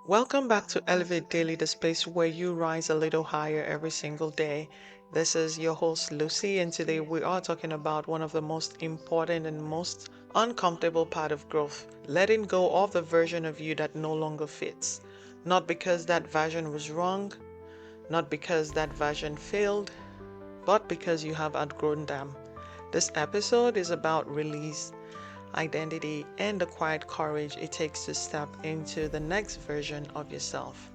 Welcome back to Elevate Daily, the space where you rise a little higher every single day. This is your host Lucy, and today we are talking about one of the most important and most uncomfortable part of growth, letting go of the version of you that no longer fits. Not because that version was wrong, not because that version failed, but because you have outgrown them. This episode is about release, identity, and the quiet courage it takes to step into the next version of yourself.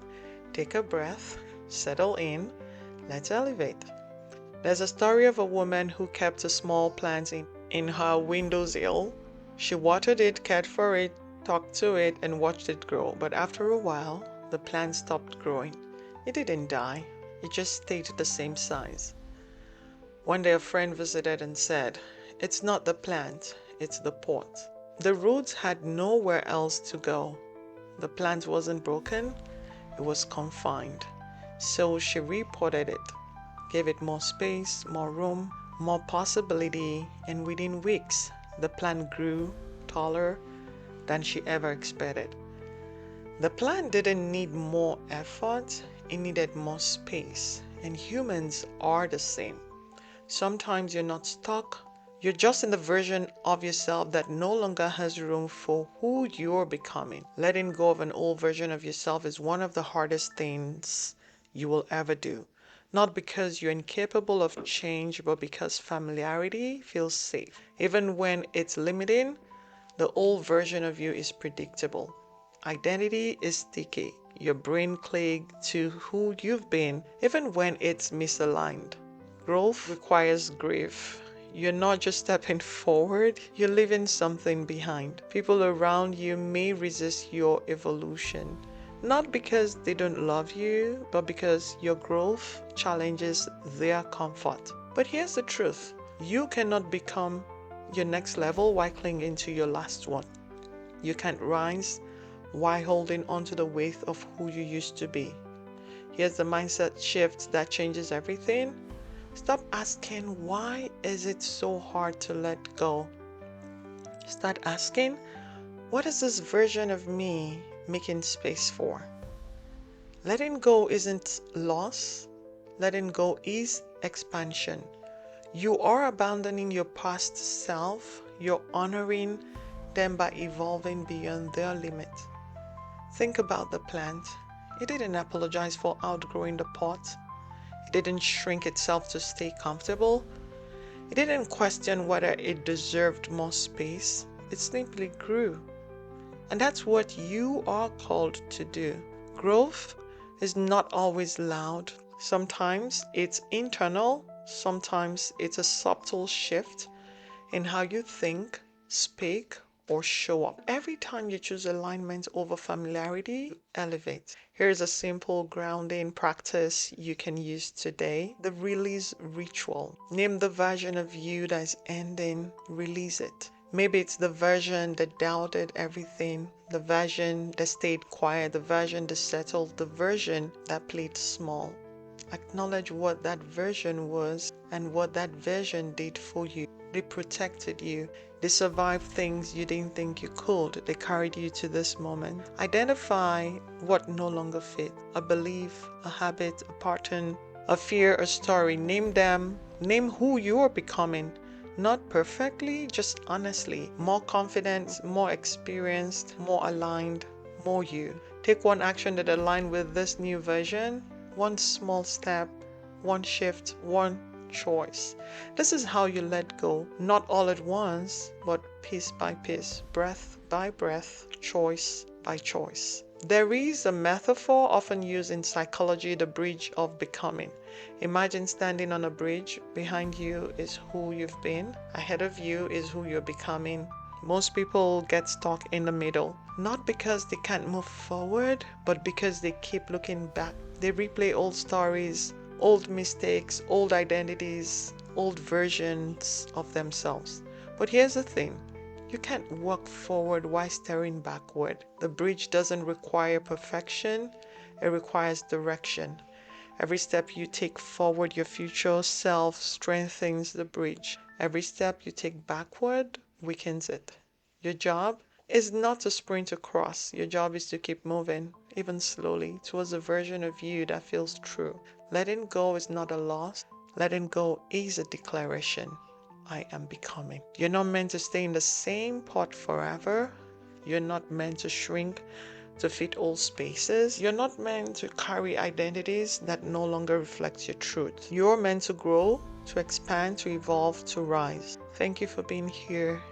Take a breath, settle in, let's elevate. There's a story of a woman who kept a small plant in her windowsill. She watered it, cared for it, talked to it, and watched it grow. But after a while, the plant stopped growing. It didn't die, it just stayed the same size. One day, a friend visited and said, "It's not the plant, it's the pot." The roots had nowhere else to go. The plant wasn't broken, it was confined. So she repotted it, gave it more space, more room, more possibility, and within weeks, the plant grew taller than she ever expected. The plant didn't need more effort, it needed more space. And humans are the same. Sometimes you're not stuck, you're just in the version of yourself that no longer has room for who you're becoming. Letting go of an old version of yourself is one of the hardest things you will ever do. Not because you're incapable of change, but because familiarity feels safe. Even when it's limiting, the old version of you is predictable. Identity is sticky. Your brain clings to who you've been, even when it's misaligned. Growth requires grief. You're not just stepping forward, you're leaving something behind. People around you may resist your evolution, not because they don't love you, but because your growth challenges their comfort. But here's the truth, you cannot become your next level while clinging to your last one. You can't rise while holding onto the weight of who you used to be. Here's the mindset shift that changes everything. Stop asking, why is it so hard to let go? Start asking, what is this version of me making space for? Letting go isn't loss, letting go is expansion. You are abandoning your past self, you're honoring them by evolving beyond their limit. Think about the plant. It didn't apologize for outgrowing the pot. It didn't shrink itself to stay comfortable. It didn't question whether it deserved more space. It simply grew. And that's what you are called to do. Growth is not always loud. Sometimes it's internal. Sometimes it's a subtle shift in how you think, speak, or show up. Every time you choose alignment over familiarity, you elevate. Here's a simple grounding practice you can use today, the release ritual. Name the version of you that is ending, release it. Maybe it's the version that doubted everything, the version that stayed quiet, the version that settled, the version that played small. Acknowledge what that version was and what that version did for you. They protected you. They survived things you didn't think you could. They carried you to this moment. Identify what no longer fit. A belief, a habit, a pattern, a fear, a story. Name them. Name who you are becoming. Not perfectly, just honestly. More confident, more experienced, more aligned, more you. Take one action that aligns with this new version. One small step, one shift, one choice. This is how you let go, not all at once, but piece by piece, breath by breath, choice by choice. There is a metaphor often used in psychology, the bridge of becoming. Imagine standing on a bridge. Behind you is who you've been, ahead of you is who you're becoming. Most people get stuck in the middle, not because they can't move forward, but because they keep looking back. They replay old stories, old mistakes, old identities, old versions of themselves. But here's the thing, you can't walk forward while staring backward. The bridge doesn't require perfection, it requires direction. Every step you take forward, your future self strengthens the bridge. Every step you take backward weakens it. Your job is not to sprint across. Your job is to keep moving. even slowly, towards a version of you that feels true. Letting go is not a loss. Letting go is a declaration. I am becoming. You're not meant to stay in the same pot forever. You're not meant to shrink to fit all spaces. You're not meant to carry identities that no longer reflect your truth. You're meant to grow, to expand, to evolve, to rise. Thank you for being here.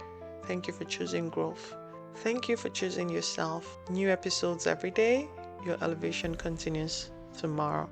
Thank you for choosing growth. Thank you for choosing yourself. New episodes every day. Your elevation continues tomorrow.